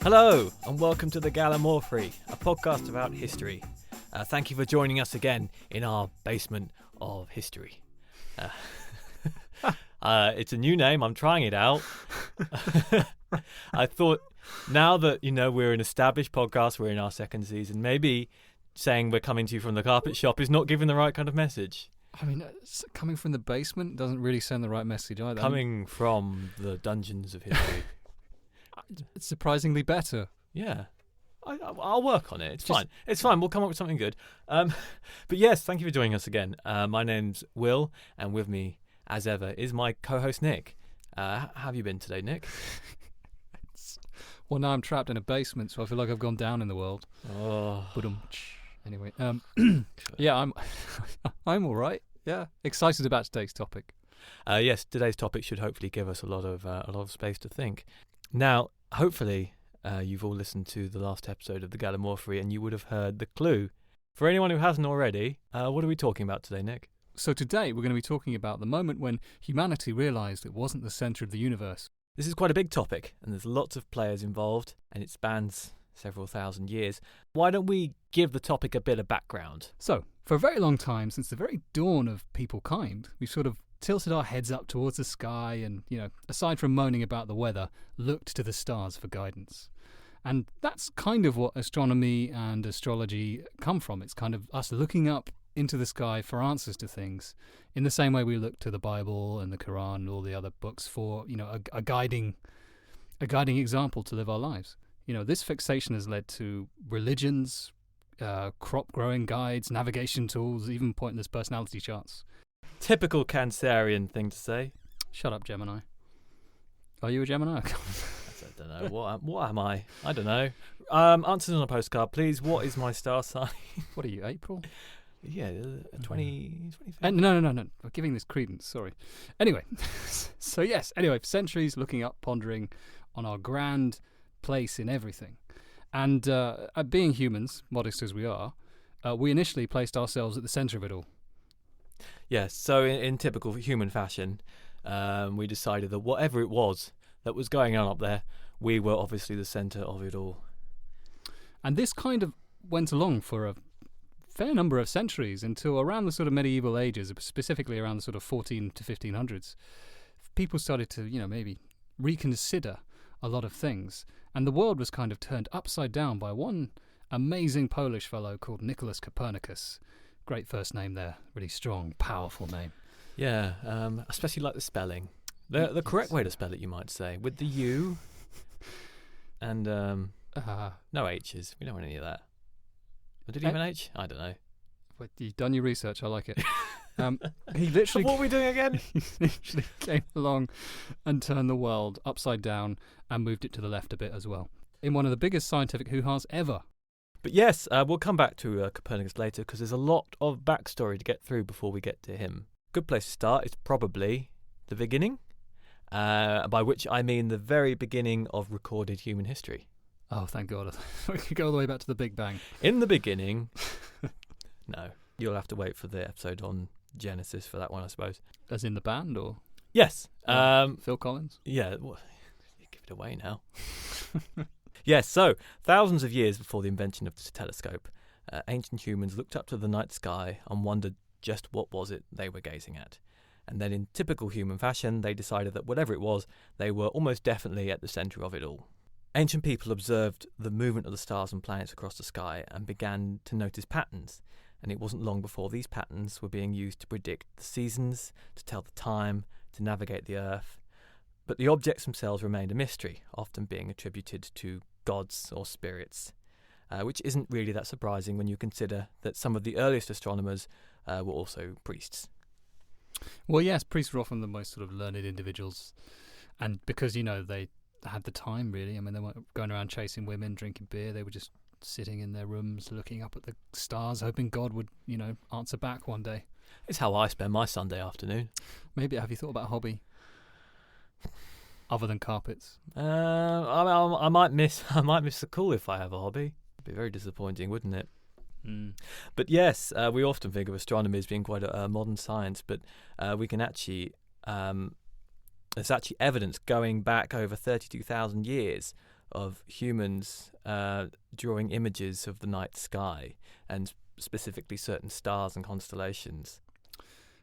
Hello, and welcome to the Gallimaufry, a podcast about history. Thank you for joining us again in our basement of history. It's a new name, I'm trying it out. I thought, now that, we're an established podcast, we're in our second season, maybe saying we're coming to you from the carpet shop is not giving the right kind of message. I mean, coming from the basement doesn't really send the right message either. Coming from the dungeons of history. It's surprisingly better. Yeah. I'll work on it. It's fine. It's fine. We'll come up with something good. But yes, thank you for joining us again. My name's Will, and with me, as ever, is my co-host Nick. How have you been today, Nick? Well, now I'm trapped in a basement, so I feel like I've gone down in the world. Oh. Anyway, yeah, I'm all right. Yeah, excited about today's topic. Yes, today's topic should hopefully give us a lot of space to think. Now, hopefully, you've all listened to the last episode of the Gallimaufry, and you would have heard the clue. For anyone who hasn't already, what are we talking about today, Nick? So today we're going to be talking about the moment when humanity realised it wasn't the centre of the universe. This is quite a big topic, and there's lots of players involved, and it spans several thousand years. Why don't we give the topic a bit of background? So, for a very long time, since the very dawn of peoplekind, we've sort of tilted our heads up towards the sky and, aside from moaning about the weather, looked to the stars for guidance. And that's kind of what astronomy and astrology come from. It's kind of us looking up into the sky for answers to things, in the same way we look to the Bible and the Quran and all the other books for, a guiding example to live our lives. This fixation has led to religions, crop growing guides, navigation tools, even pointless personality charts. Typical Cancerian thing to say. Shut up, Gemini. Are you a Gemini? I don't know. What am I? I don't know. Answers on a postcard, please. What is my star sign? What are you, April? Yeah, 20. No. I'm giving this credence, sorry. Anyway, for centuries looking up, pondering on our grand place in everything. And being humans, modest as we are, we initially placed ourselves at the centre of it all. Yes, so in typical human fashion, we decided that whatever it was that was going on up there, we were obviously the centre of it all. And this kind of went along for a fair number of centuries until around the sort of medieval ages, specifically around the sort of 14 to 1500s. People started to, maybe reconsider a lot of things, and the world was kind of turned upside down by one amazing Polish fellow called Nicholas Copernicus. Great first name there, really strong, powerful name. Yeah, especially like the spelling. The correct way to spell it, you might say, with the U and no H's. We don't want any of that. Did he have an H? I don't know. But you've done your research. I like it. He literally. What are we doing again? He literally came along and turned the world upside down and moved it to the left a bit as well. In one of the biggest scientific hoo-has ever. But yes, we'll come back to Copernicus later because there's a lot of backstory to get through before we get to him. Good place to start is probably the beginning, by which I mean the very beginning of recorded human history. Oh, thank God. We could go all the way back to the Big Bang. In the beginning, no. You'll have to wait for the episode on Genesis for that one, I suppose. As in the band, or? Yes. Phil Collins? Yeah, well, you give it away now. Yes, so thousands of years before the invention of the telescope, ancient humans looked up to the night sky and wondered just what was it they were gazing at. And then in typical human fashion, they decided that whatever it was, they were almost definitely at the centre of it all. Ancient people observed the movement of the stars and planets across the sky and began to notice patterns. And it wasn't long before these patterns were being used to predict the seasons, to tell the time, to navigate the Earth. But the objects themselves remained a mystery, often being attributed to gods or spirits, which isn't really that surprising when you consider that some of the earliest astronomers were also priests. Well, yes, priests were often the most sort of learned individuals, and because, they had the time, really. I mean, they weren't going around chasing women, drinking beer. They were just sitting in their rooms, looking up at the stars, hoping God would, answer back one day. It's how I spend my Sunday afternoon. Maybe, have you thought about a hobby? Other than carpets? I might miss the call if I have a hobby. It'd be very disappointing, wouldn't it? Mm. But yes, we often think of astronomy as being quite a modern science, but we can actually there's actually evidence going back over 32,000 years of humans drawing images of the night sky, and specifically certain stars and constellations.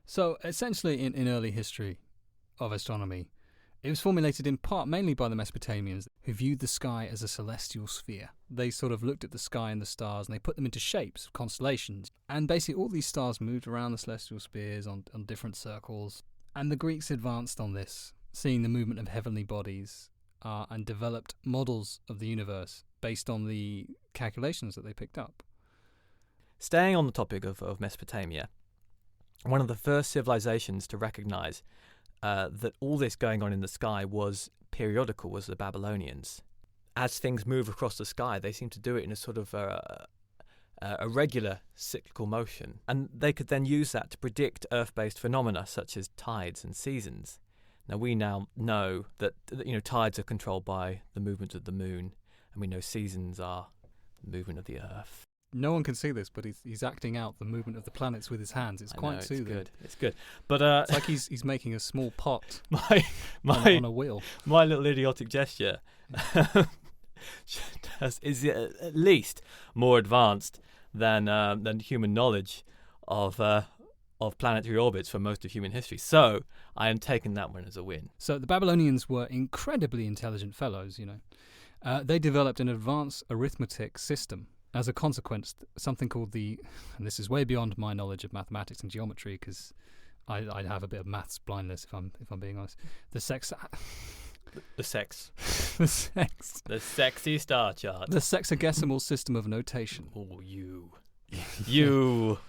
So essentially in early history of astronomy, it was formulated in part mainly by the Mesopotamians, who viewed the sky as a celestial sphere. They sort of looked at the sky and the stars and they put them into shapes of constellations. And basically all these stars moved around the celestial spheres on different circles. And the Greeks advanced on this, seeing the movement of heavenly bodies, and developed models of the universe based on the calculations that they picked up. Staying on the topic of Mesopotamia, one of the first civilizations to recognize that all this going on in the sky was periodical was the Babylonians. As things move across the sky, they seem to do it in a sort of a regular cyclical motion. And they could then use that to predict Earth-based phenomena such as tides and seasons. Now, we now know that tides are controlled by the movement of the moon, and we know seasons are the movement of the Earth. No one can see this, but he's acting out the movement of the planets with his hands. It's quite soothing. It's good. But it's like he's making a small pot on a wheel. My little idiotic gesture is at least more advanced than human knowledge of planetary orbits for most of human history. So I am taking that one as a win. So the Babylonians were incredibly intelligent fellows. They developed an advanced arithmetic system. As a consequence, something called and this is way beyond my knowledge of mathematics and geometry, because I have a bit of maths blindness if I'm being honest. The sexy star chart. The sexagesimal system of notation. Oh, you.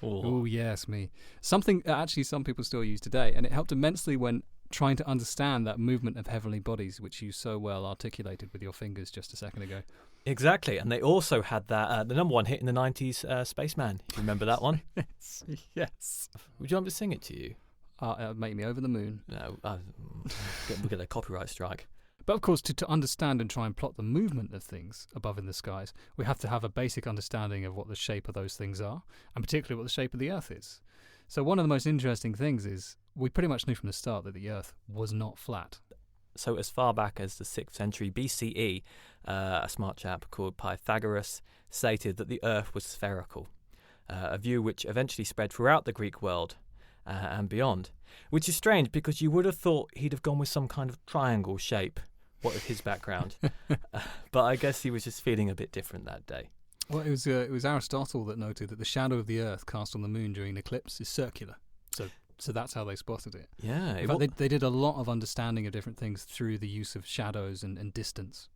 Oh, yes, me. Something actually some people still use today, and it helped immensely when trying to understand that movement of heavenly bodies, which you so well articulated with your fingers just a second ago. Exactly, and they also had that the number one hit in the 90s, Spaceman. If you remember that one? Yes. Would you want me to sing it to you? Make me over the moon. No, we'll get a copyright strike. But of course, to understand and try and plot the movement of things above in the skies, we have to have a basic understanding of what the shape of those things are, and particularly what the shape of the Earth is. So one of the most interesting things is we pretty much knew from the start that the Earth was not flat. So as far back as the 6th century BCE, a smart chap called Pythagoras stated that the Earth was spherical, a view which eventually spread throughout the Greek world and beyond, which is strange because you would have thought he'd have gone with some kind of triangle shape, what with his background. But I guess he was just feeling a bit different that day. Well, it was Aristotle that noted that the shadow of the Earth cast on the moon during an eclipse is circular. So that's how they spotted it. Yeah. In fact, they did a lot of understanding of different things through the use of shadows and distance.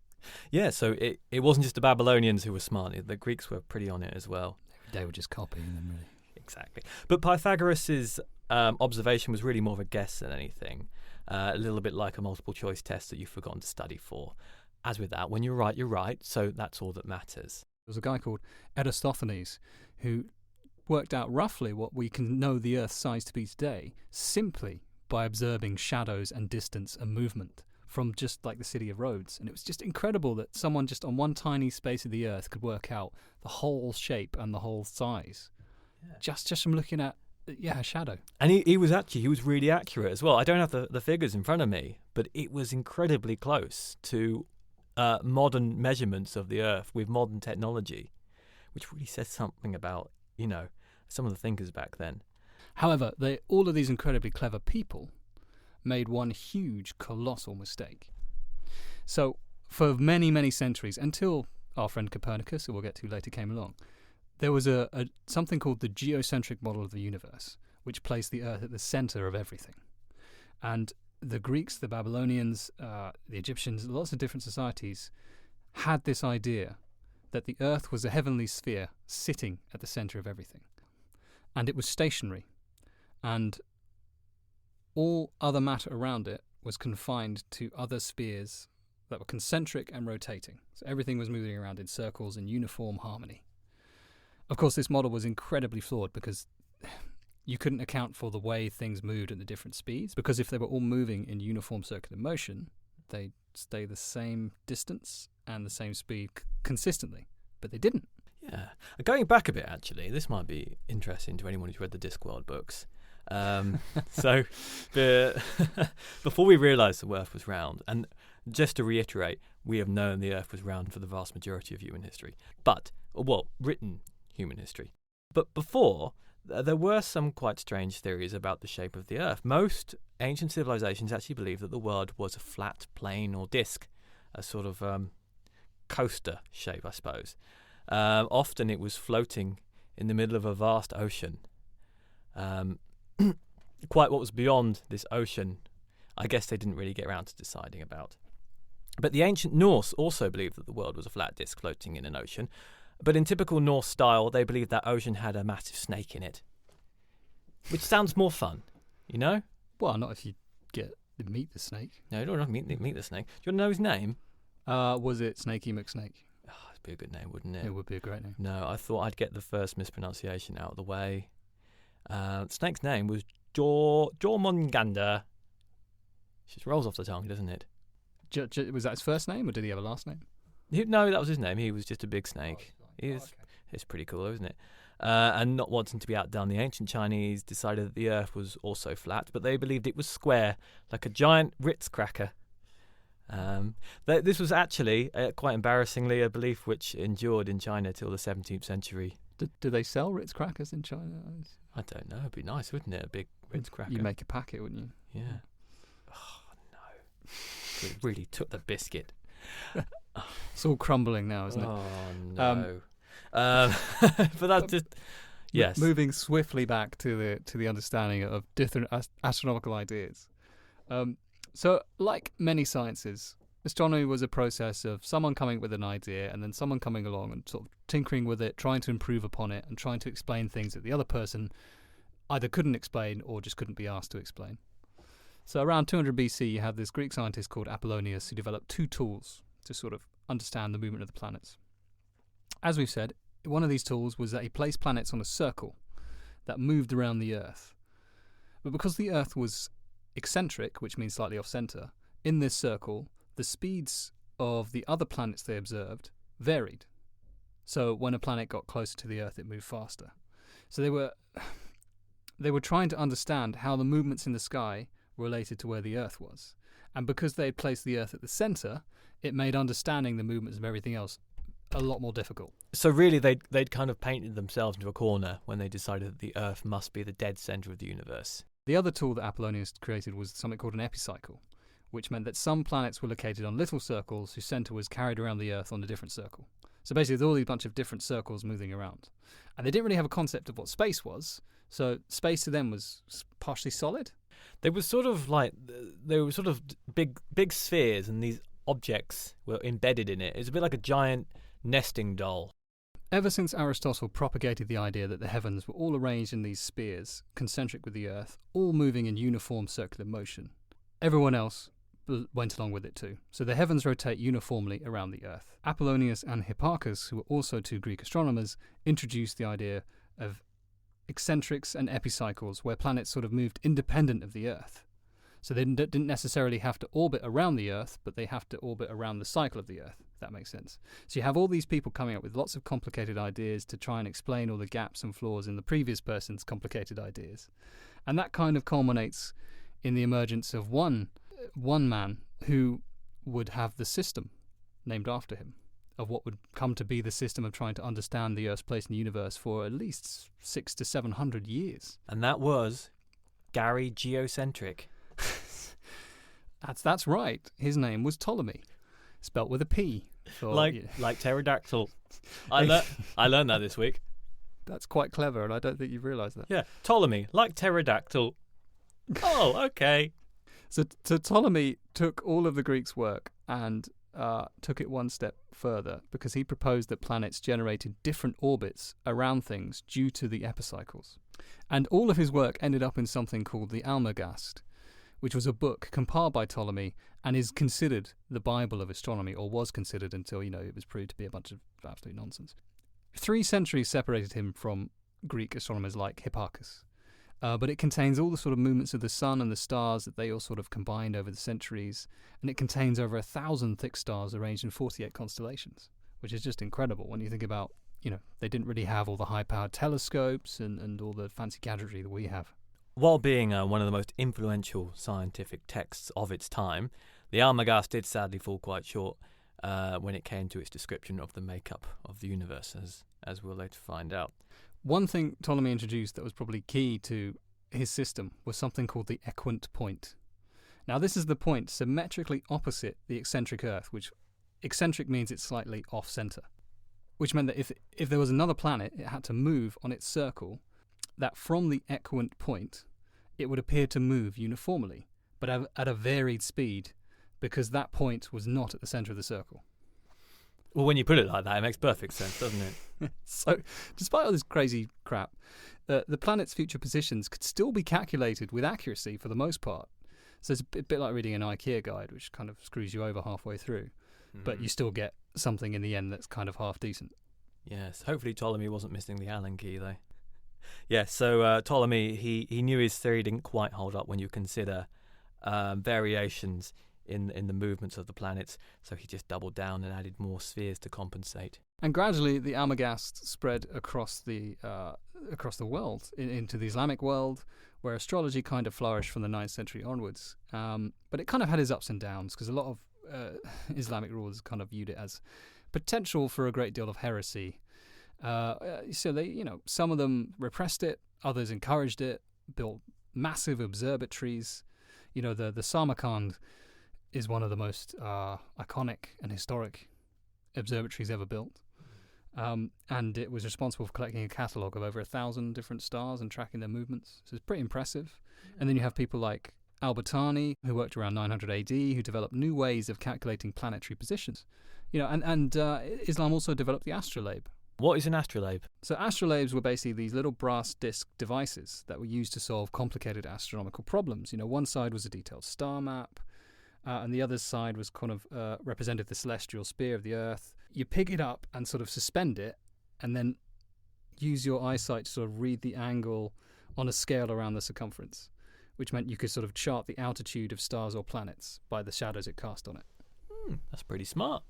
Yeah, so it wasn't just the Babylonians who were smart. The Greeks were pretty on it as well. They were just copying them, really. Exactly. But Pythagoras' observation was really more of a guess than anything. A little bit like a multiple choice test that you've forgotten to study for. As with that, when you're right, so that's all that matters. There was a guy called Eratosthenes who worked out roughly what we can know the Earth's size to be today simply by observing shadows and distance and movement from just like the city of Rhodes. And it was just incredible that someone just on one tiny space of the Earth could work out the whole shape and the whole size just from looking at a shadow. And he was really accurate as well. I don't have the figures in front of me, but it was incredibly close to modern measurements of the Earth with modern technology, which really says something about some of the thinkers back then. However, all of these incredibly clever people made one huge, colossal mistake. So, for many, many centuries, until our friend Copernicus, who we'll get to later, came along, there was something called the geocentric model of the universe, which placed the Earth at the center of everything. And the Greeks, the Babylonians, the Egyptians, lots of different societies had this idea that the Earth was a heavenly sphere sitting at the center of everything. And it was stationary. And all other matter around it was confined to other spheres that were concentric and rotating. So everything was moving around in circles in uniform harmony. Of course, this model was incredibly flawed because you couldn't account for the way things moved at the different speeds, because if they were all moving in uniform circular motion, they'd stay the same distance and the same speed consistently, but they didn't. Yeah. Going back a bit, actually, this might be interesting to anyone who's read the Discworld books. So before we realised the Earth was round, and Just to reiterate, we have known the Earth was round for the vast majority of human history. Written human history. But before, there were some quite strange theories about the shape of the Earth. Most ancient civilizations actually believed that the world was a flat plane or disk, a sort of coaster shape, I suppose. Often it was floating in the middle of a vast ocean. Quite what was beyond this ocean, I guess they didn't really get around to deciding about. But the ancient Norse also believed that the world was a flat disk floating in an ocean. But in typical Norse style, they believed that ocean had a massive snake in it. Which sounds more fun, you know? Well, not if you meet the snake. No, you don't want to meet the snake. Do you want to know his name? Was it Snakey McSnake? Oh, it'd be a good name, wouldn't it? It would be a great name. No, I thought I'd get the first mispronunciation out of the way. The snake's name was Jormungandr. Just rolls off the tongue, doesn't it? Was that his first name, or did he have a last name? No, that was his name. He was just a big snake. It's pretty cool, isn't it? And not wanting to be outdone, the ancient Chinese decided that the Earth was also flat, but they believed it was square, like a giant Ritz cracker. This was actually, quite embarrassingly, a belief which endured in China till the 17th century. Do they sell Ritz crackers in China? I don't know. It'd be nice, wouldn't it? A big Ritz cracker. You'd make a packet, wouldn't you? Yeah. Oh, no. It really took the biscuit. It's all crumbling now, isn't it? Oh, no. But that's just... Yes. Moving swiftly back to the understanding of different astronomical ideas. So, like many sciences, astronomy was a process of someone coming with an idea and then someone coming along and sort of tinkering with it, trying to improve upon it and trying to explain things that the other person either couldn't explain or just couldn't be asked to explain. So around 200 BC, you have this Greek scientist called Apollonius who developed two tools to sort of understand the movement of the planets. As we've said, one of these tools was that he placed planets on a circle that moved around the Earth. But because the Earth was eccentric, which means slightly off-centre, in this circle, the speeds of the other planets they observed varied. So when a planet got closer to the Earth, it moved faster. So they were trying to understand how the movements in the sky were related to where the Earth was. And because they had placed the Earth at the centre, it made understanding the movements of everything else a lot more difficult. So really they'd kind of painted themselves into a corner when they decided that the Earth must be the dead centre of the universe. The other tool that Apollonius created was something called an epicycle, which meant that some planets were located on little circles whose centre was carried around the Earth on a different circle. So basically there's all these bunch of different circles moving around. And they didn't really have a concept of what space was, so space to them was partially solid. They were sort of big spheres, and these objects were embedded in it. It's a bit like a giant nesting doll. Ever since Aristotle propagated the idea that the heavens were all arranged in these spheres, concentric with the Earth, all moving in uniform circular motion, everyone else went along with it too. So the heavens rotate uniformly around the Earth. Apollonius and Hipparchus, who were also two Greek astronomers, introduced the idea of eccentrics and epicycles, where planets sort of moved independent of the Earth. So they didn't necessarily have to orbit around the Earth, but they have to orbit around the cycle of the Earth, if that makes sense. So you have all these people coming up with lots of complicated ideas to try and explain all the gaps and flaws in the previous person's complicated ideas. And that kind of culminates in the emergence of one man who would have the system named after him, of what would come to be the system of trying to understand the Earth's place in the universe for at least 600 to 700 years. And that was Gary Geocentric. That's right. His name was Ptolemy, spelt with a P. Like pterodactyl. I learned that this week. That's quite clever, and I don't think you've realised that. Yeah, Ptolemy, like pterodactyl. Oh, okay. So Ptolemy took all of the Greeks' work and took it one step further, because he proposed that planets generated different orbits around things due to the epicycles. And all of his work ended up in something called the Almagest, which was a book compiled by Ptolemy and is considered the Bible of astronomy, or was considered until, it was proved to be a bunch of absolute nonsense. 3 centuries separated him from Greek astronomers like Hipparchus. But it contains all the sort of movements of the sun and the stars that they all sort of combined over the centuries, and it contains over 1,000 thick stars arranged in 48 constellations, which is just incredible when you think about, they didn't really have all the high-powered telescopes and all the fancy gadgetry that we have. While being one of the most influential scientific texts of its time, The Almagest did sadly fall quite short when it came to its description of the makeup of the universe, as we'll later find out. One thing Ptolemy introduced that was probably key to his system was something called the equant point. Now, this is the point symmetrically opposite the eccentric Earth, which eccentric means it's slightly off-center, which meant that if there was another planet, it had to move on its circle, that from the equant point, it would appear to move uniformly, but at a varied speed, because that point was not at the center of the circle. Well, when you put it like that, it makes perfect sense, doesn't it? So, despite all this crazy crap, the planet's future positions could still be calculated with accuracy for the most part. So it's a bit like reading an IKEA guide, which kind of screws you over halfway through. But you still get something in the end that's kind of half decent. Yes, hopefully Ptolemy wasn't missing the Allen key, though. Yeah, so Ptolemy, he knew his theory didn't quite hold up when you consider variations in the movements of the planets, so he just doubled down and added more spheres to compensate. And gradually, the Almagest spread across the world, into the Islamic world, where astrology kind of flourished from the 9th century onwards. But it kind of had its ups and downs, because a lot of Islamic rulers kind of viewed it as potential for a great deal of heresy. So they, some of them repressed it, others encouraged it, built massive observatories. The Samarkand is one of the most iconic and historic observatories ever built. And it was responsible for collecting a catalogue of over 1,000 different stars and tracking their movements. So it's pretty impressive. And then you have people like Al-Battani, who worked around 900 AD, who developed new ways of calculating planetary positions. And Islam also developed the astrolabe. What is an astrolabe? So astrolabes were basically these little brass disc devices that were used to solve complicated astronomical problems. One side was a detailed star map, and the other side was kind of represented the celestial sphere of the Earth. You pick it up and sort of suspend it, and then use your eyesight to sort of read the angle on a scale around the circumference, which meant you could sort of chart the altitude of stars or planets by the shadows it cast on it. That's pretty smart.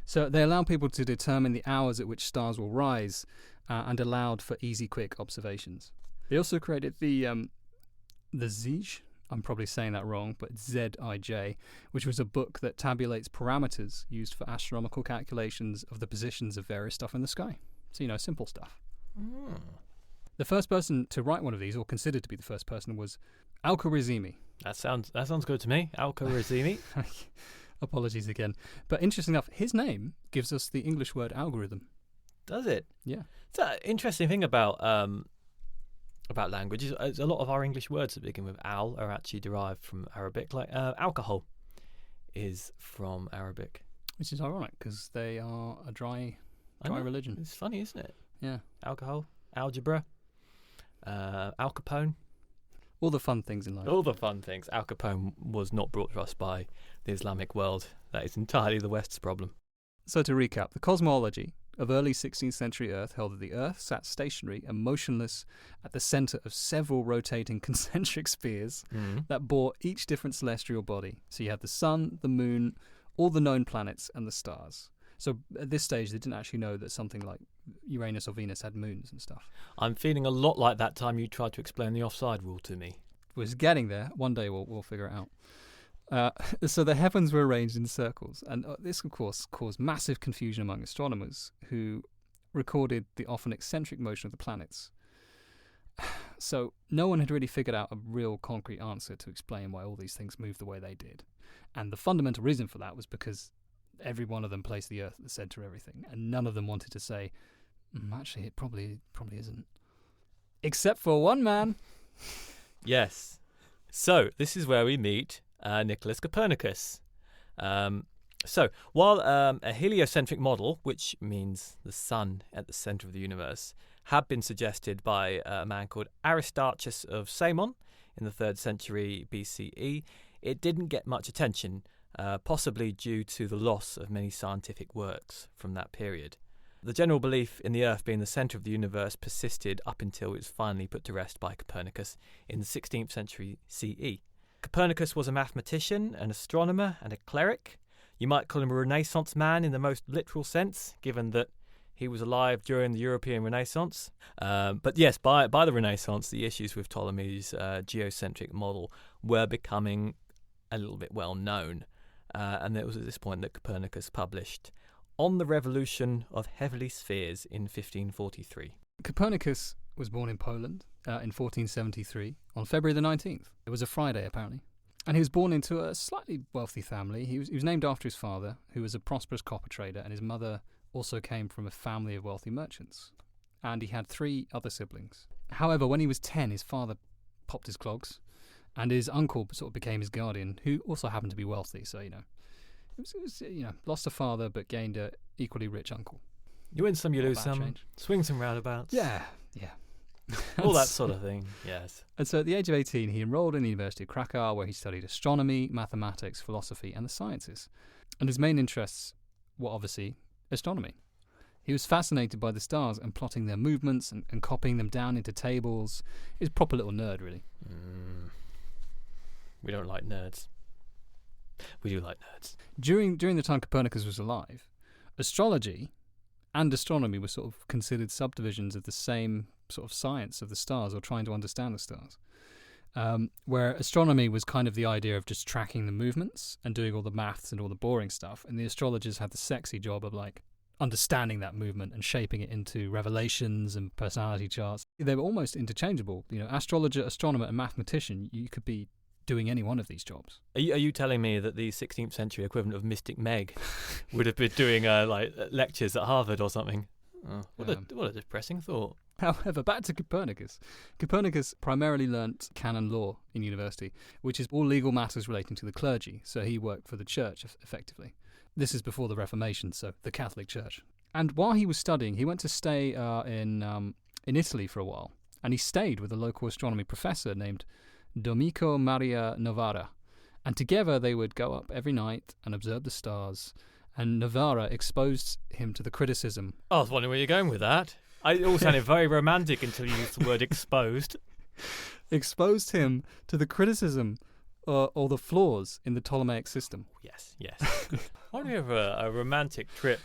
So they allowed people to determine the hours at which stars will rise, and allowed for easy, quick observations. They also created the Zij, I'm probably saying that wrong, but Zij, which was a book that tabulates parameters used for astronomical calculations of the positions of various stuff in the sky. So, simple stuff. The first person to write one of these, or considered to be the first person, was Al-Khwarizmi. That sounds good to me. Al-Khwarizmi. Apologies again. But interesting enough, his name gives us the English word algorithm. Does it? Yeah. It's an interesting thing about language is a lot of our English words that begin with al are actually derived from Arabic. Like alcohol is from Arabic. Which is ironic, because they are a dry religion. It's funny, isn't it? Yeah. Alcohol, algebra, Al Capone. All the fun things in life. All the fun things. Al Capone was not brought to us by the Islamic world. That is entirely the West's problem. So to recap, the cosmology of early 16th century Earth held that the Earth sat stationary and motionless at the centre of several rotating concentric spheres that bore each different celestial body. So you had the sun, the moon, all the known planets, and the stars. So at this stage, they didn't actually know that something like Uranus or Venus had moons and stuff. I'm feeling a lot like that time you tried to explain the offside rule to me. We're getting there. One day we'll figure it out. So the heavens were arranged in circles, and this, of course, caused massive confusion among astronomers who recorded the often eccentric motion of the planets. So no one had really figured out a real concrete answer to explain why all these things moved the way they did. And the fundamental reason for that was because every one of them placed the Earth at the centre of everything, and none of them wanted to say, actually, it probably isn't. Except for one man. Yes. So this is where we meet Nicholas Copernicus. So while a heliocentric model, which means the sun at the centre of the universe, had been suggested by a man called Aristarchus of Samon in the 3rd century BCE, it didn't get much attention, possibly due to the loss of many scientific works from that period. The general belief in the Earth being the centre of the universe persisted up until it was finally put to rest by Copernicus in the 16th century CE. Copernicus was a mathematician, an astronomer, and a cleric. You might call him a Renaissance man in the most literal sense, given that he was alive during the European Renaissance. But yes, by the Renaissance, the issues with Ptolemy's geocentric model were becoming a little bit well known. And it was at this point that Copernicus published On the Revolution of Heavenly Spheres in 1543. Copernicus was born in Poland in 1473 on February the 19th. It was a Friday, apparently. And he was born into a slightly wealthy family. He was named after his father, who was a prosperous copper trader, and his mother also came from a family of wealthy merchants. And he had 3 other siblings. However, when he was 10, his father popped his clogs, and his uncle sort of became his guardian, who also happened to be wealthy. So, it was lost a father but gained a equally rich uncle. You win some, you Not a lose bad some. change. Swings and roundabouts. Yeah. All that sort of thing, yes. And so at the age of 18, he enrolled in the University of Krakow, where he studied astronomy, mathematics, philosophy, and the sciences. And his main interests were obviously astronomy. He was fascinated by the stars and plotting their movements and copying them down into tables. He's a proper little nerd, really. We don't like nerds. We do like nerds. During the time Copernicus was alive, astrology and astronomy were sort of considered subdivisions of the same sort of science of the stars, or trying to understand the stars. Where astronomy was kind of the idea of just tracking the movements and doing all the maths and all the boring stuff, and the astrologers had the sexy job of like understanding that movement and shaping it into revelations and personality charts. They were almost interchangeable. Astrologer, astronomer, and mathematician, you could be doing any one of these jobs. Are you telling me that the 16th century equivalent of Mystic Meg would have been doing lectures at Harvard or something? Oh, what a depressing thought. However, back to Copernicus. Copernicus primarily learnt canon law in university, which is all legal matters relating to the clergy. So he worked for the church, effectively. This is before the Reformation, so the Catholic Church. And while he was studying, he went to stay in Italy for a while. And he stayed with a local astronomy professor named Domenico Maria Novara. And together they would go up every night and observe the stars. And Novara exposed him to the criticism. I was wondering where you're going with that. It all sounded very romantic until you used the word exposed. Exposed him to the criticism or the flaws in the Ptolemaic system. Yes. Why don't we have a romantic trip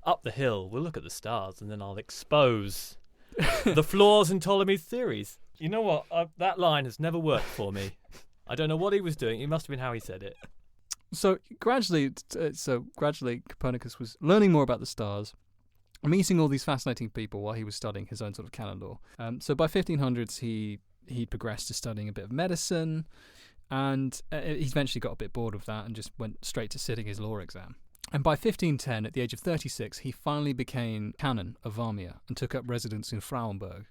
up the hill? We'll look at the stars and then I'll expose the flaws in Ptolemy's theories. You know what? That line has never worked for me. I don't know what he was doing. It must have been how he said it. So gradually, Copernicus was learning more about the stars, meeting all these fascinating people while he was studying his own sort of canon law. So by 1500s, he progressed to studying a bit of medicine, and he eventually got a bit bored of that and just went straight to sitting his law exam. And by 1510, at the age of 36, he finally became canon of Warmia and took up residence in Frauenburg,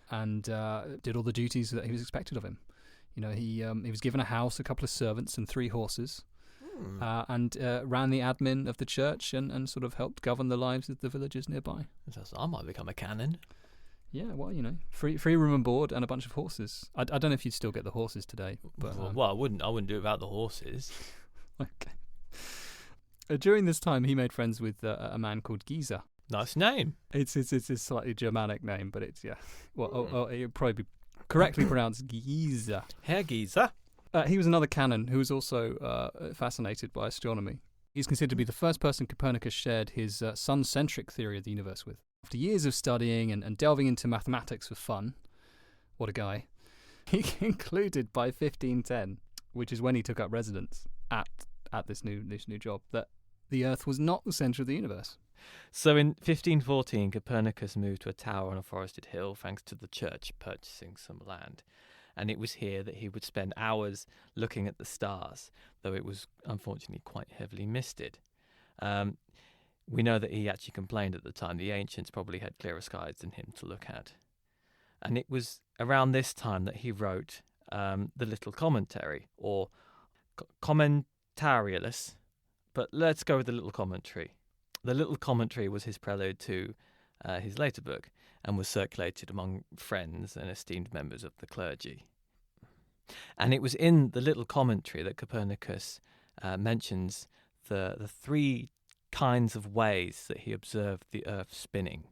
and did all the duties that he was expected of him. He was given a house, a couple of servants, and 3 horses. And ran the admin of the church and sort of helped govern the lives of the villagers nearby. So I might become a canon. Yeah, well, free room and board and a bunch of horses. I don't know if you'd still get the horses today. But, well, I wouldn't do it without the horses. Okay. During this time, he made friends with a man called Giza. Nice name. It's a slightly Germanic name, but it's, yeah. Well, it would probably be correctly pronounced Giza. Herr Giza. He was another canon who was also fascinated by astronomy. He's considered to be the first person Copernicus shared his sun-centric theory of the universe with. After years of studying and delving into mathematics for fun, what a guy, he concluded by 1510, which is when he took up residence at this new job, that the Earth was not the centre of the universe. So in 1514, Copernicus moved to a tower on a forested hill thanks to the church purchasing some land. And it was here that he would spend hours looking at the stars, though it was unfortunately quite heavily misted. We know that he actually complained at the time the ancients probably had clearer skies than him to look at. And it was around this time that he wrote the little commentary, or commentarialus, but let's go with the little commentary. The little commentary was his prelude to his later book, and was circulated among friends and esteemed members of the clergy. And it was in the little commentary that Copernicus mentions the 3 kinds of ways that he observed the Earth spinning.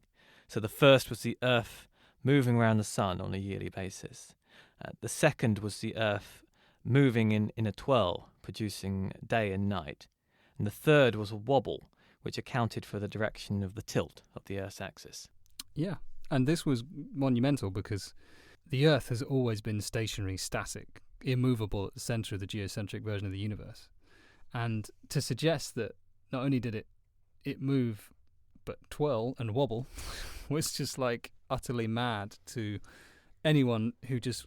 So the first was the Earth moving around the sun on a yearly basis. The second was the Earth moving in a twirl, producing day and night. And the third was a wobble, which accounted for the direction of the tilt of the Earth's axis. Yeah, and this was monumental because the Earth has always been stationary, static, immovable at the centre of the geocentric version of the universe. And to suggest that not only did it move, but twirl and wobble was just like utterly mad to anyone who just,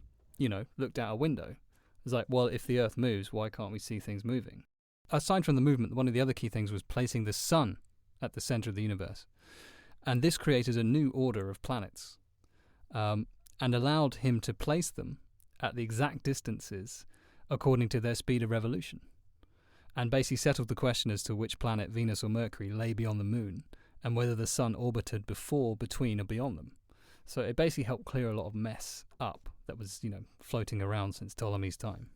looked out a window. It was like, well, if the Earth moves, why can't we see things moving? Aside from the movement, one of the other key things was placing the sun at the centre of the universe. And this created a new order of planets and allowed him to place them at the exact distances according to their speed of revolution, and basically settled the question as to which planet, Venus or Mercury, lay beyond the moon and whether the sun orbited before, between or beyond them. So it basically helped clear a lot of mess up that was, floating around since Ptolemy's time.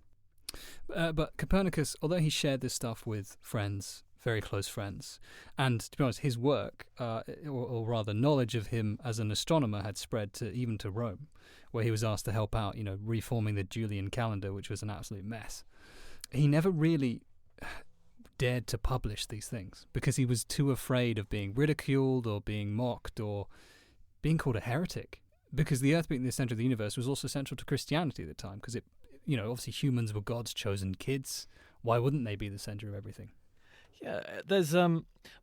But Copernicus, although he shared this stuff with friends, very close friends, and to be honest, his work, or rather knowledge of him as an astronomer, had spread even to Rome, where he was asked to help out, reforming the Julian calendar, which was an absolute mess. He never really dared to publish these things because he was too afraid of being ridiculed or being mocked or being called a heretic, because the Earth being the centre of the universe was also central to Christianity at the time, because obviously humans were God's chosen kids. Why wouldn't they be the centre of everything? Yeah, there's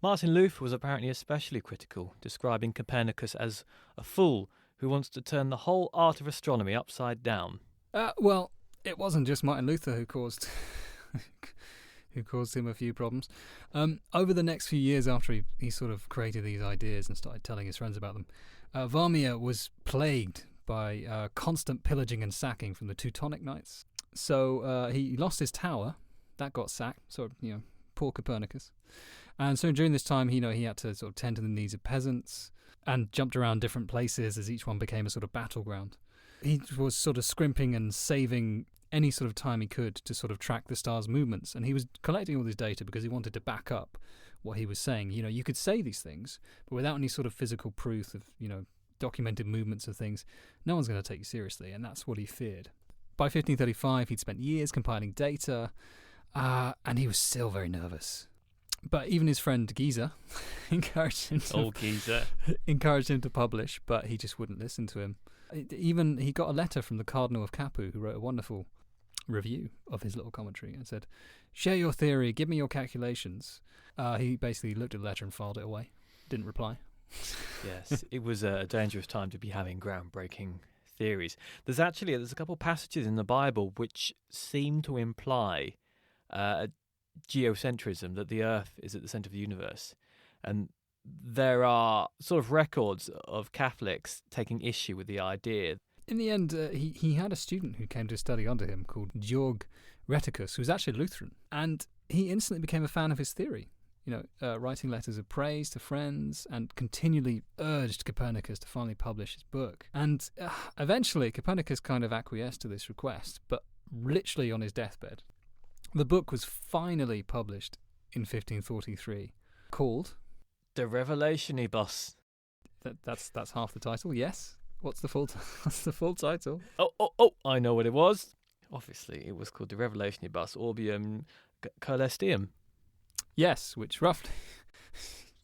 Martin Luther was apparently especially critical, describing Copernicus as a fool who wants to turn the whole art of astronomy upside down. Well, it wasn't just Martin Luther who caused him a few problems. Over the next few years after he sort of created these ideas and started telling his friends about them, Warmia was plagued by constant pillaging and sacking from the Teutonic Knights. So he lost his tower. That got sacked. So, poor Copernicus. And so during this time, he had to sort of tend to the needs of peasants and jumped around different places as each one became a sort of battleground. He was sort of scrimping and saving any sort of time he could to sort of track the stars' movements. And he was collecting all this data because he wanted to back up what he was saying. You could say these things, but without any sort of physical proof of, documented movements of things, no one's going to take you seriously. And that's what he feared. By 1535, he'd spent years compiling data, and he was still very nervous. But even his friend Giza encouraged him to publish, but he just wouldn't listen to him. Even he got a letter from the Cardinal of Capu, who wrote a wonderful review of his little commentary and said, "Share your theory, give me your calculations." He basically looked at the letter and filed it away. Didn't reply. Yes, it was a dangerous time to be having groundbreaking theories. There's a couple passages in the Bible which seem to imply geocentrism, that the Earth is at the centre of the universe. And there are sort of records of Catholics taking issue with the idea. In the end, he had a student who came to study under him called Georg Rheticus, who was actually Lutheran. And he instantly became a fan of his theory, writing letters of praise to friends and continually urged Copernicus to finally publish his book. And eventually, Copernicus kind of acquiesced to this request, but literally on his deathbed. The book was finally published in 1543, called De Revelationibus. That's half the title. Yes. What's the full title? Oh! I know what it was. Obviously, it was called De Revelationibus Orbium Coelestium. Yes, which roughly.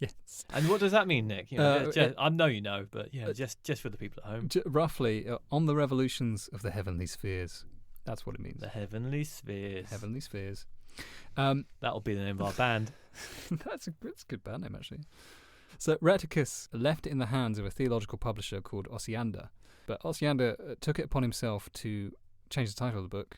Yes. And what does that mean, Nick? I know you know, but just for the people at home. Roughly, on the revolutions of the heavenly spheres. That's what it means. The heavenly spheres. Heavenly spheres. That'll be the name of our band. That's a good band name, actually. So Rheticus left it in the hands of a theological publisher called Osiander. But Osiander took it upon himself to change the title of the book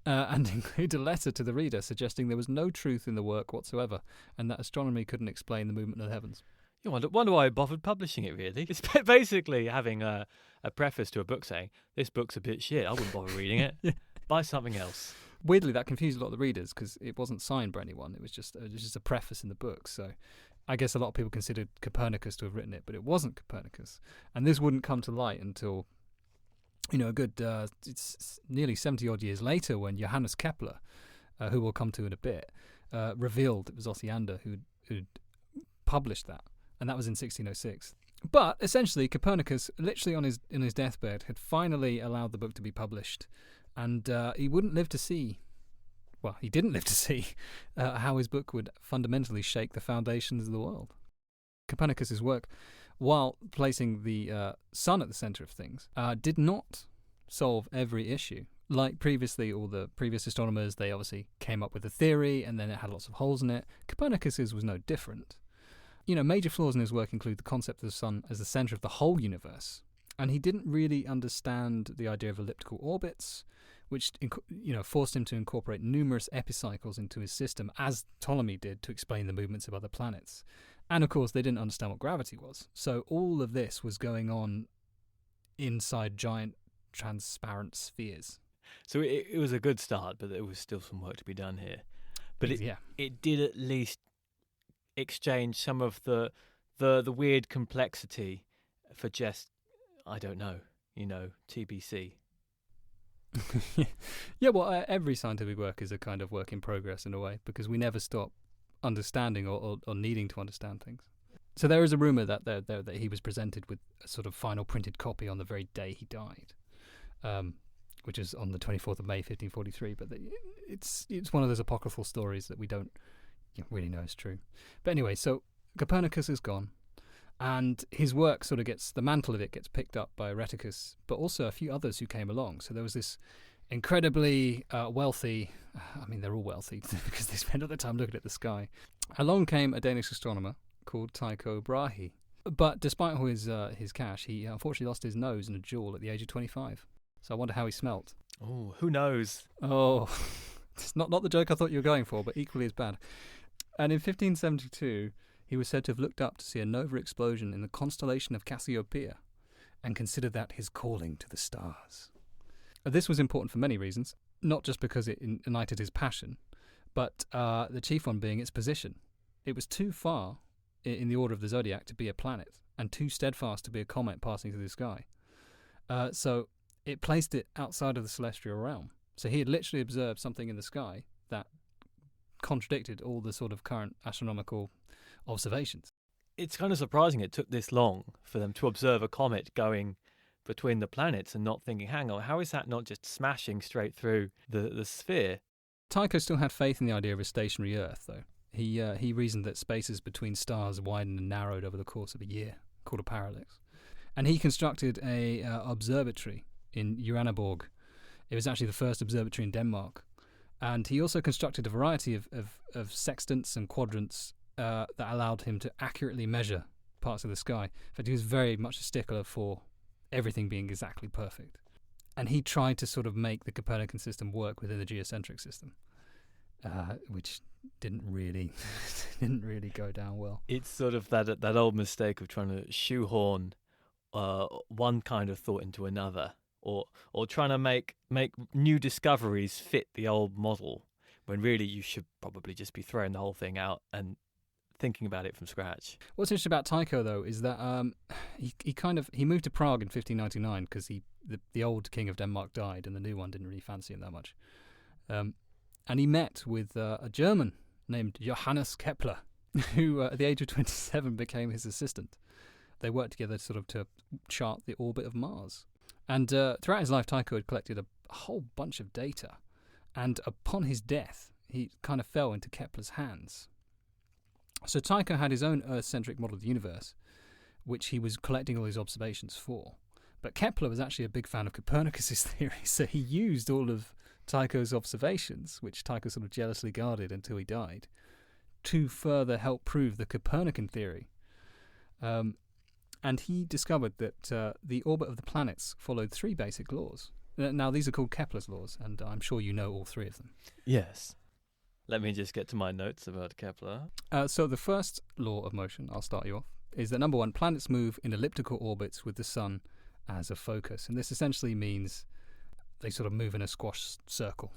and include a letter to the reader suggesting there was no truth in the work whatsoever and that astronomy couldn't explain the movement of the heavens. You wonder why I bothered publishing it, really. It's basically having a preface to a book saying, this book's a bit shit, I wouldn't bother reading it. Yeah. Buy something else. Weirdly, that confused a lot of the readers because it wasn't signed by anyone. It was just a preface in the book. So I guess a lot of people considered Copernicus to have written it, but it wasn't Copernicus. And this wouldn't come to light until, it's nearly 70-odd years later when Johannes Kepler, who we'll come to in a bit, revealed it was Osiander who'd published that. And that was in 1606. But essentially, Copernicus, literally on his deathbed, had finally allowed the book to be published. And he didn't live to see how his book would fundamentally shake the foundations of the world. Copernicus's work, while placing the sun at the centre of things, did not solve every issue. Like previously, all the previous astronomers, they obviously came up with a theory and then it had lots of holes in it. Copernicus's was no different. Major flaws in his work include the concept of the sun as the centre of the whole universe. And he didn't really understand the idea of elliptical orbits, which forced him to incorporate numerous epicycles into his system, as Ptolemy did to explain the movements of other planets. And of course, they didn't understand what gravity was. So all of this was going on inside giant transparent spheres. So it was a good start, but there was still some work to be done here. But it did at least exchange some of the weird complexity for just, I don't know, TBC. Yeah, well, every scientific work is a kind of work in progress in a way, because we never stop understanding or needing to understand things. So there is a rumour that he was presented with a sort of final printed copy on the very day he died, which is on the 24th of May, 1543. But it's one of those apocryphal stories that we don't really know is true. But anyway, so Copernicus is gone. And his work the mantle of it gets picked up by Rheticus, but also a few others who came along. So there was this incredibly wealthy, they're all wealthy because they spend all their time looking at the sky. Along came a Danish astronomer called Tycho Brahe. But despite all his cash, he unfortunately lost his nose in a duel at the age of 25. So I wonder how he smelt. Oh, who knows? Oh, it's not the joke I thought you were going for, but equally as bad. And in 1572... he was said to have looked up to see a nova explosion in the constellation of Cassiopeia and considered that his calling to the stars. This was important for many reasons, not just because it ignited his passion, but the chief one being its position. It was too far in the order of the zodiac to be a planet and too steadfast to be a comet passing through the sky. So it placed it outside of the celestial realm. So he had literally observed something in the sky that contradicted all the sort of current astronomical observations. It's kind of surprising it took this long for them to observe a comet going between the planets and not thinking, hang on, how is that not just smashing straight through the sphere? Tycho still had faith in the idea of a stationary Earth, though. He reasoned that spaces between stars widened and narrowed over the course of a year, called a parallax. And he constructed a observatory in Uraniborg. It was actually the first observatory in Denmark. And he also constructed a variety of sextants and quadrants that allowed him to accurately measure parts of the sky. In fact, he was very much a stickler for everything being exactly perfect. And he tried to sort of make the Copernican system work within the geocentric system, which didn't really go down well. It's sort of that old mistake of trying to shoehorn one kind of thought into another, or trying to make new discoveries fit the old model, when really you should probably just be throwing the whole thing out and thinking about it from scratch. What's interesting about Tycho, though, is that he moved to Prague in 1599 because the old king of Denmark died and the new one didn't really fancy him that much. And he met with a German named Johannes Kepler, who at the age of 27 became his assistant. They worked together to chart the orbit of Mars. And throughout his life, Tycho had collected a whole bunch of data. And upon his death, he kind of fell into Kepler's hands. So Tycho had his own Earth-centric model of the universe, which he was collecting all his observations for. But Kepler was actually a big fan of Copernicus's theory, so he used all of Tycho's observations, which Tycho sort of jealously guarded until he died, to further help prove the Copernican theory. And he discovered that the orbit of the planets followed three basic laws. Now, these are called Kepler's laws, and I'm sure you know all three of them. Yes. Let me just get to my notes about Kepler. So the first law of motion, I'll start you off, is that number one, planets move in elliptical orbits with the sun as a focus. And this essentially means they sort of move in a squash circle.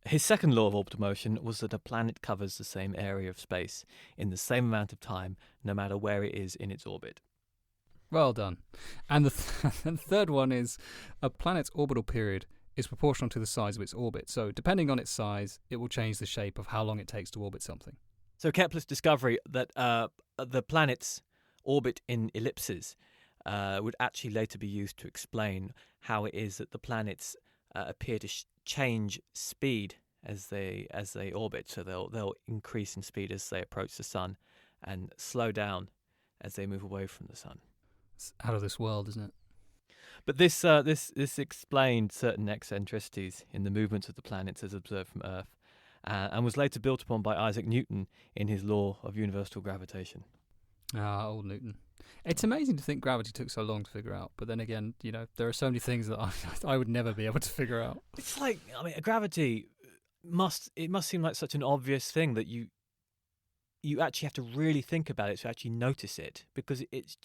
His second law of orbital motion was that a planet covers the same area of space in the same amount of time, no matter where it is in its orbit. Well done. And the third one is a planet's orbital period is proportional to the size of its orbit. So depending on its size, it will change the shape of how long it takes to orbit something. So Kepler's discovery that the planets orbit in ellipses would actually later be used to explain how it is that the planets appear to change speed as they orbit. So they'll increase in speed as they approach the sun and slow down as they move away from the sun. It's out of this world, isn't it? But this explained certain eccentricities in the movements of the planets as observed from Earth, and was later built upon by Isaac Newton in his law of universal gravitation. Ah, old Newton. It's amazing to think gravity took so long to figure out, but then again, there are so many things that I would never be able to figure out. It's like, I mean, gravity must seem like such an obvious thing that you actually have to really think about it to actually notice it, because it's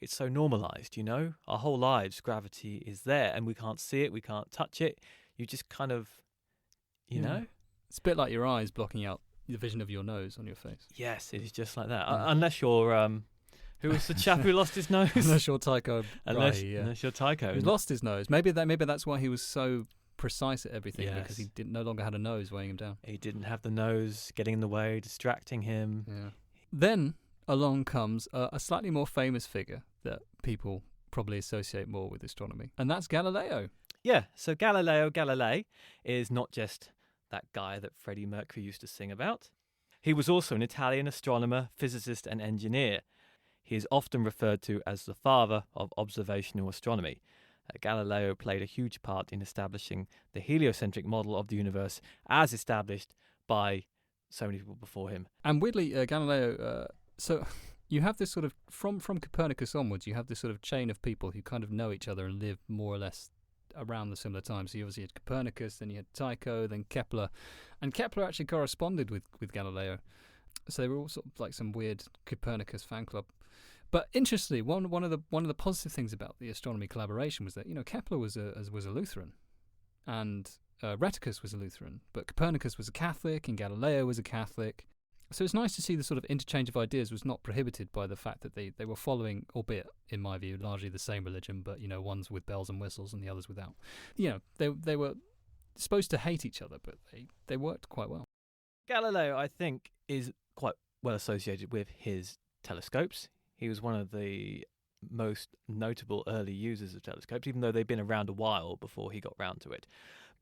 so normalized, Our whole lives, gravity is there, and we can't see it, we can't touch it. You just kind of, know? It's a bit like your eyes blocking out the vision of your nose on your face. Yes, it is just like that. Unless you're, who was the chap who lost his nose? Unless you're Tycho. Unless you're Tycho. He lost his nose. Maybe that's why he was so precise at everything, yes. because he no longer had a nose weighing him down. He didn't have the nose getting in the way, distracting him. Yeah. Then along comes a slightly more famous figure that people probably associate more with astronomy, and that's Galileo. Yeah, so Galileo Galilei is not just that guy that Freddie Mercury used to sing about. He was also an Italian astronomer, physicist and engineer. He is often referred to as the father of observational astronomy. Galileo played a huge part in establishing the heliocentric model of the universe as established by so many people before him. And weirdly, Galileo, so you have this sort of, from Copernicus onwards, you have this sort of chain of people who kind of know each other and live more or less around the similar time. So you obviously had Copernicus, then you had Tycho, then Kepler. And Kepler actually corresponded with Galileo. So they were all sort of like some weird Copernicus fan club. But interestingly, one of the positive things about the astronomy collaboration was that Kepler was a Lutheran, and Rheticus was a Lutheran, but Copernicus was a Catholic and Galileo was a Catholic. So it's nice to see the sort of interchange of ideas was not prohibited by the fact that they were following, albeit in my view, largely the same religion, but one's with bells and whistles and the others without. They were supposed to hate each other, but they worked quite well. Galileo, I think, is quite well associated with his telescopes. He was one of the most notable early users of telescopes, even though they'd been around a while before he got round to it.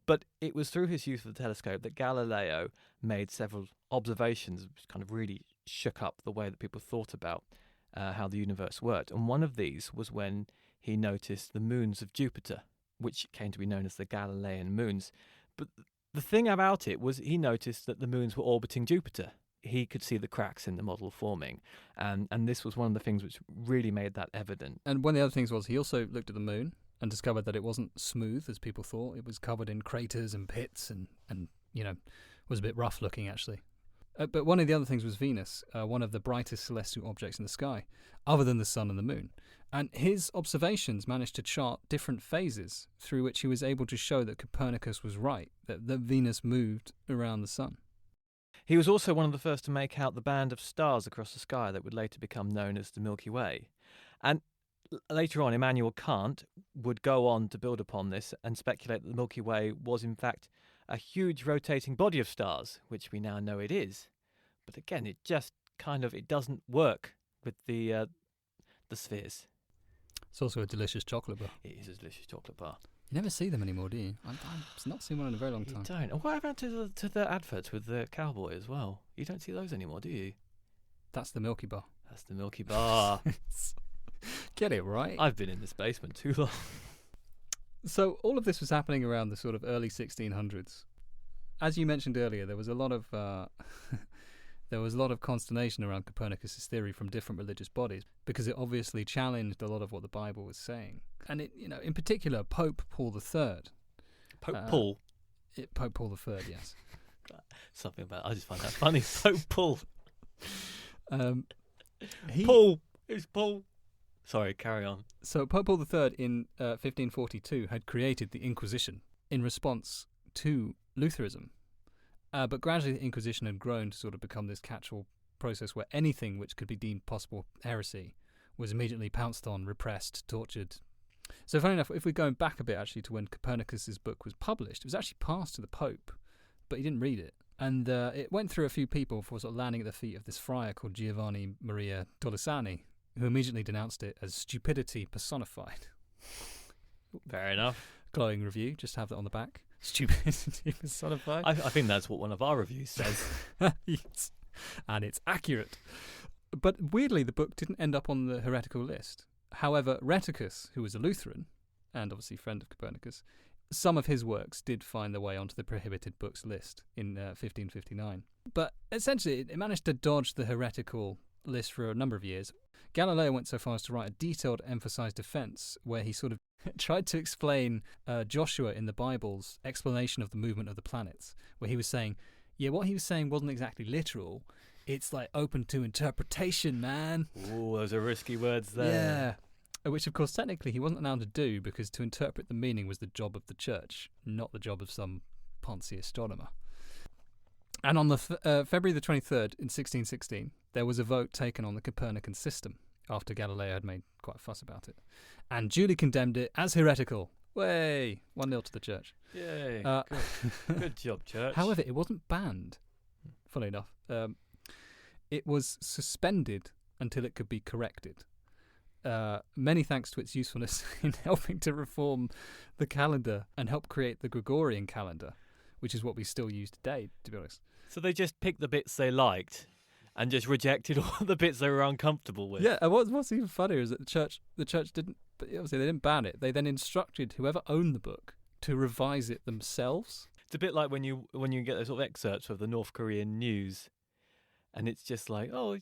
But it was through his use of the telescope that Galileo made several observations which kind of really shook up the way that people thought about how the universe worked. And one of these was when he noticed the moons of Jupiter, which came to be known as the Galilean moons. But the thing about it was he noticed that the moons were orbiting Jupiter. He could see the cracks in the model forming, and this was one of the things which really made that evident. And one of the other things was he also looked at the moon and discovered that it wasn't smooth as people thought. It was covered in craters and pits and was a bit rough looking actually. But one of the other things was Venus, one of the brightest celestial objects in the sky, other than the sun and the moon. And his observations managed to chart different phases through which he was able to show that Copernicus was right, that Venus moved around the sun. He was also one of the first to make out the band of stars across the sky that would later become known as the Milky Way. And later on, Immanuel Kant would go on to build upon this and speculate that the Milky Way was in fact a huge rotating body of stars, which we now know it is. But again, it just it doesn't work with the spheres. It's also a delicious chocolate bar. It is a delicious chocolate bar. You never see them anymore, do you? I've not seen one in a very long time. You don't. And what happened to the adverts with the cowboy as well? You don't see those anymore, do you? That's the Milky Bar. That's the Milky Bar. Get it right. I've been in this basement too long. So all of this was happening around the sort of early 1600s. As you mentioned earlier, there was a lot of consternation around Copernicus' theory from different religious bodies because it obviously challenged a lot of what the Bible was saying. And it, in particular, Pope Paul III. Pope Paul? Pope Paul III, yes. Something about I just find that funny. Pope Paul. Paul. Who's Paul? Sorry, carry on. So Pope Paul III in 1542 had created the Inquisition in response to Lutheranism. But gradually the Inquisition had grown to sort of become this catch-all process where anything which could be deemed possible heresy was immediately pounced on, repressed, tortured. So funny enough, if we're going back a bit actually to when Copernicus' book was published, it was actually passed to the Pope, but he didn't read it. And it went through a few people before sort of landing at the feet of this friar called Giovanni Maria Tolosani, who immediately denounced it as stupidity personified. Fair enough. Glowing review, just have that on the back. Stupidity personified. I think that's what one of our reviews says. Yes. And it's accurate. But weirdly, the book didn't end up on the heretical list. However, Rheticus, who was a Lutheran, and obviously friend of Copernicus, some of his works did find their way onto the prohibited books list in 1559. But essentially, it managed to dodge the heretical list for a number of years. Galileo went so far as to write a detailed, emphasized defense where he sort of tried to explain Joshua in the Bible's explanation of the movement of the planets, where he was saying, yeah, what he was saying wasn't exactly literal. It's like open to interpretation, man. Ooh, those are risky words there. Yeah. Which, of course, technically he wasn't allowed to do because to interpret the meaning was the job of the church, not the job of some poncy astronomer. And on the February the 23rd in 1616, there was a vote taken on the Copernican system after Galileo had made quite a fuss about it, and duly condemned it as heretical. Way 1-0 to the church. Yay! Good job, church. However, it wasn't banned. Funnily enough, it was suspended until it could be corrected. Many thanks to its usefulness in helping to reform the calendar and help create the Gregorian calendar, which is what we still use today, to be honest. So they just picked the bits they liked and just rejected all the bits they were uncomfortable with. Yeah, and what's even funnier is that the church didn't, but obviously they didn't ban it. They then instructed whoever owned the book to revise it themselves. It's a bit like when you get those sort of excerpts of the North Korean news, and it's just like, oh,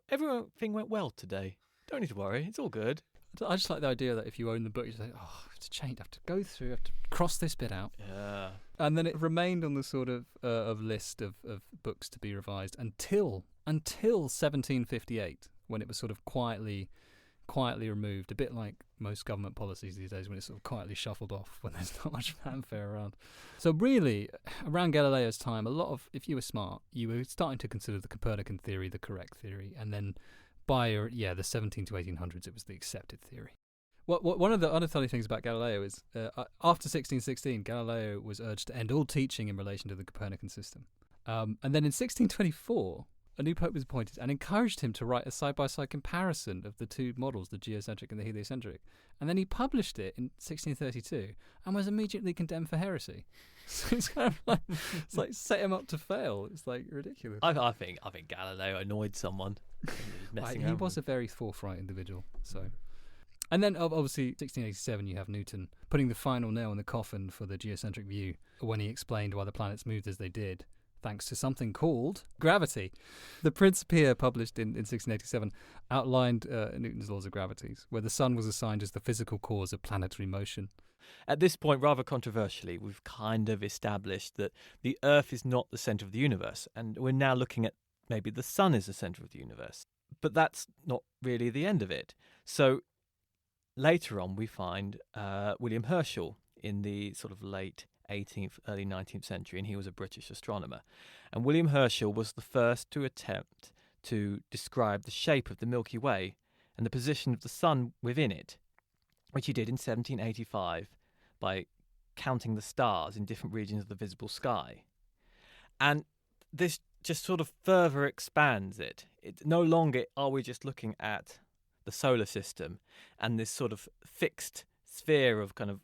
everything went well today. Don't need to worry. It's all good. I just like the idea that if you own the book, you say, oh, it's a change. I have to go through, I have to cross this bit out. Yeah. And then it remained on the sort of list of books to be revised until 1758, when it was sort of quietly removed, a bit like most government policies these days, when it's sort of quietly shuffled off when there's not much fanfare around. So really, around Galileo's time, if you were smart, you were starting to consider the Copernican theory the correct theory, and then by the 17 to 1800s, it was the accepted theory. One of the other funny things about Galileo is, after 1616, Galileo was urged to end all teaching in relation to the Copernican system. And then in 1624, a new pope was appointed and encouraged him to write a side-by-side comparison of the two models, the geocentric and the heliocentric. And then he published it in 1632 and was immediately condemned for heresy. So it's kind of like set him up to fail. It's like ridiculous. I think Galileo annoyed someone. He was a very forthright individual. So, and then obviously 1687 you have Newton putting the final nail in the coffin for the geocentric view when he explained why the planets moved as they did, thanks to something called gravity. The Principia, published in 1687, outlined Newton's laws of gravity, where the sun was assigned as the physical cause of planetary motion. At this point, rather controversially, we've kind of established that the Earth is not the centre of the universe, and we're now looking at maybe the sun is the centre of the universe. But that's not really the end of it. So later on, we find William Herschel in the sort of late 18th, early 19th century, and he was a British astronomer. And William Herschel was the first to attempt to describe the shape of the Milky Way and the position of the sun within it, which he did in 1785 by counting the stars in different regions of the visible sky. And this just sort of further expands it. It's no longer are we just looking at the solar system and this sort of fixed sphere of kind of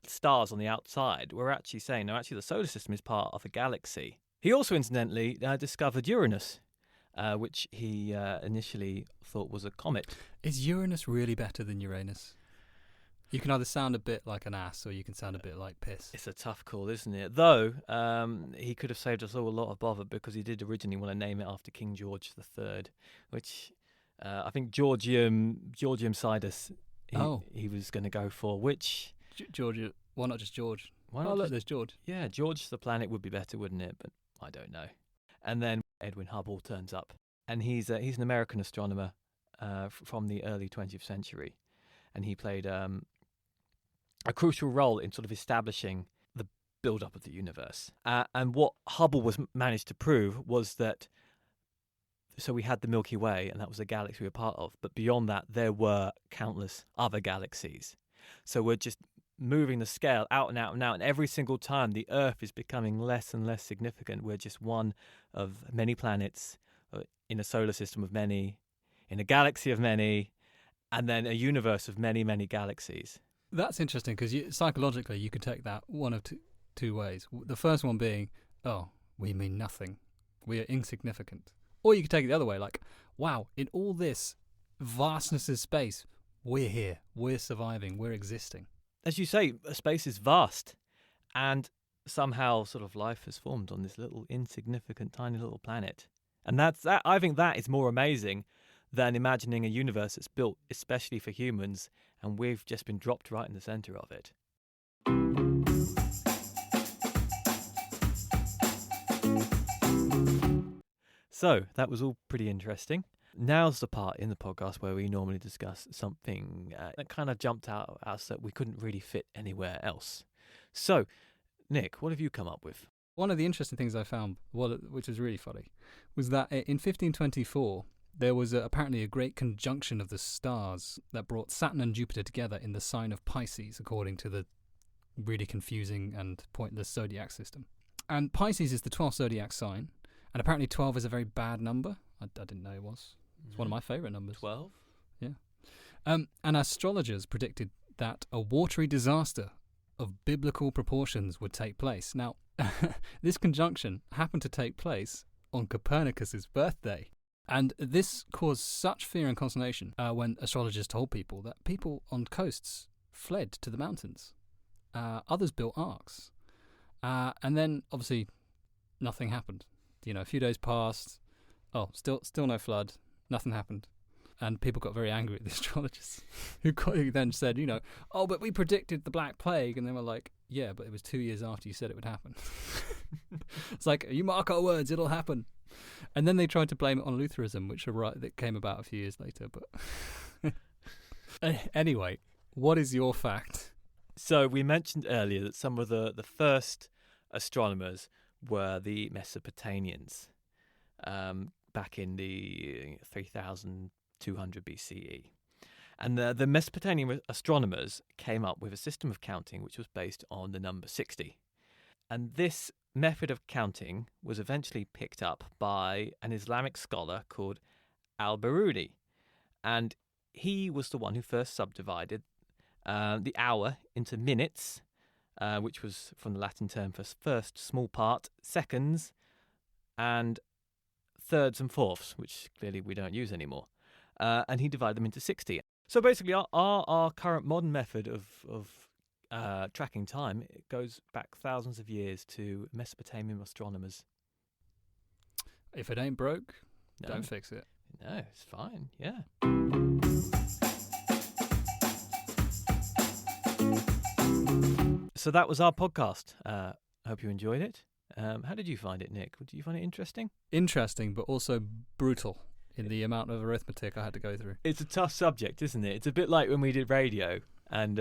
stars on the outside. We're actually saying, no, actually the solar system is part of a galaxy. He also incidentally discovered Uranus, which he initially thought was a comet. Is Uranus really better than Uranus? You can either sound a bit like an ass or you can sound a bit like piss. It's a tough call, isn't it? Though he could have saved us all a lot of bother, because he did originally want to name it after King George III, which I think Georgium Sidus he was going to go for, which... Georgia, why not just George? Why not? Look, there's George. Yeah, George the planet would be better, wouldn't it? But I don't know. And then Edwin Hubble turns up, and he's an American astronomer from the early 20th century, and he played a crucial role in sort of establishing the build-up of the universe. And what Hubble was managed to prove was that, so we had the Milky Way, and that was a galaxy we were part of, but beyond that, there were countless other galaxies. So we're just moving the scale out and out and out, and every single time the Earth is becoming less and less significant. We're just one of many planets in a solar system of many, in a galaxy of many, and then a universe of many, many galaxies. That's interesting, because psychologically you can take that one of two ways. The first one being, oh, we mean nothing. We are insignificant. Or you could take it the other way, like, wow, in all this vastness of space, we're here, we're surviving, we're existing. as you say, space is vast, and somehow sort of life has formed on this little insignificant, tiny little planet. And I think that is more amazing than imagining a universe that's built especially for humans, and we've just been dropped right in the centre of it. So that was all pretty interesting. Now's the part in the podcast where we normally discuss something that kind of jumped out at us that we couldn't really fit anywhere else. So, Nick, what have you come up with? One of the interesting things I found, which was really funny, was that in 1524, there was apparently a great conjunction of the stars that brought Saturn and Jupiter together in the sign of Pisces, according to the really confusing and pointless zodiac system. And Pisces is the 12th zodiac sign, and apparently 12 is a very bad number. I didn't know it was. It's one of my favourite numbers. 12? Yeah. And astrologers predicted that a watery disaster of biblical proportions would take place. Now, this conjunction happened to take place on Copernicus's birthday. And this caused such fear and consternation when astrologers told people that people on coasts fled to the mountains. Others built arks. And then, obviously, nothing happened. A few days passed. Oh, still no flood. Nothing happened. And people got very angry at the astrologers who then said, oh, but we predicted the Black Plague. And they were like, yeah, but it was 2 years after you said it would happen. It's like, you mark our words, it'll happen. And then they tried to blame it on Lutheranism, that came about a few years later. But anyway, what is your fact? So we mentioned earlier that some of the first astronomers were the Mesopotamians back in the 3200 BCE. And the Mesopotamian astronomers came up with a system of counting which was based on the number 60. And this method of counting was eventually picked up by an Islamic scholar called al-Biruni. And he was the one who first subdivided the hour into minutes, which was from the Latin term for first small part, seconds, and thirds and fourths, which clearly we don't use anymore. And he divided them into 60. So basically our current modern method of tracking time, it goes back thousands of years to Mesopotamian astronomers. If it ain't broke, don't fix it. No, it's fine, yeah. So that was our podcast. I hope you enjoyed it. How did you find it, Nick? Did you find it interesting? Interesting, but also brutal in the amount of arithmetic I had to go through. It's a tough subject, isn't it? It's a bit like when we did radio, and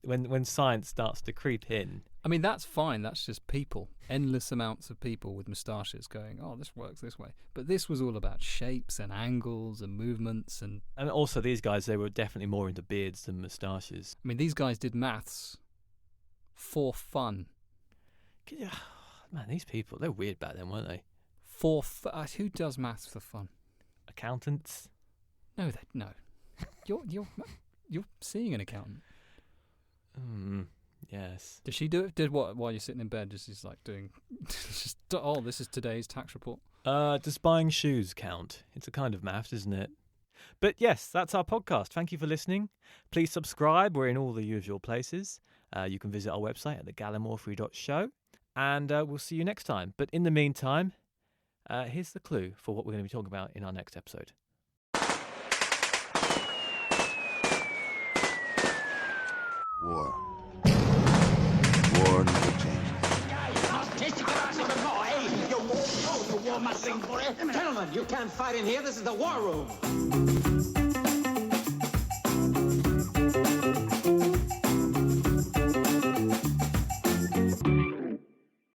when science starts to creep in. I mean, that's fine. That's just people. Endless amounts of people with moustaches going, oh, this works this way. But this was all about shapes and angles and movements. And also these guys, they were definitely more into beards than moustaches. I mean, these guys did maths for fun. Man, these people, they're weird back then, weren't they? Who does maths for fun? Accountants? No. You're seeing an accountant. Yes. Does she do it? Did what while you're sitting in bed? Just like doing. This is today's tax report. Does buying shoes count? It's a kind of maths, isn't it? But yes, that's our podcast. Thank you for listening. Please subscribe. We're in all the usual places. You can visit our website at thegallimaufry.show. And we'll see you next time. But in the meantime, here's the clue for what we're going to be talking about in our next episode. War. War never changes. Gentlemen, you can't fight in here. This is the war room.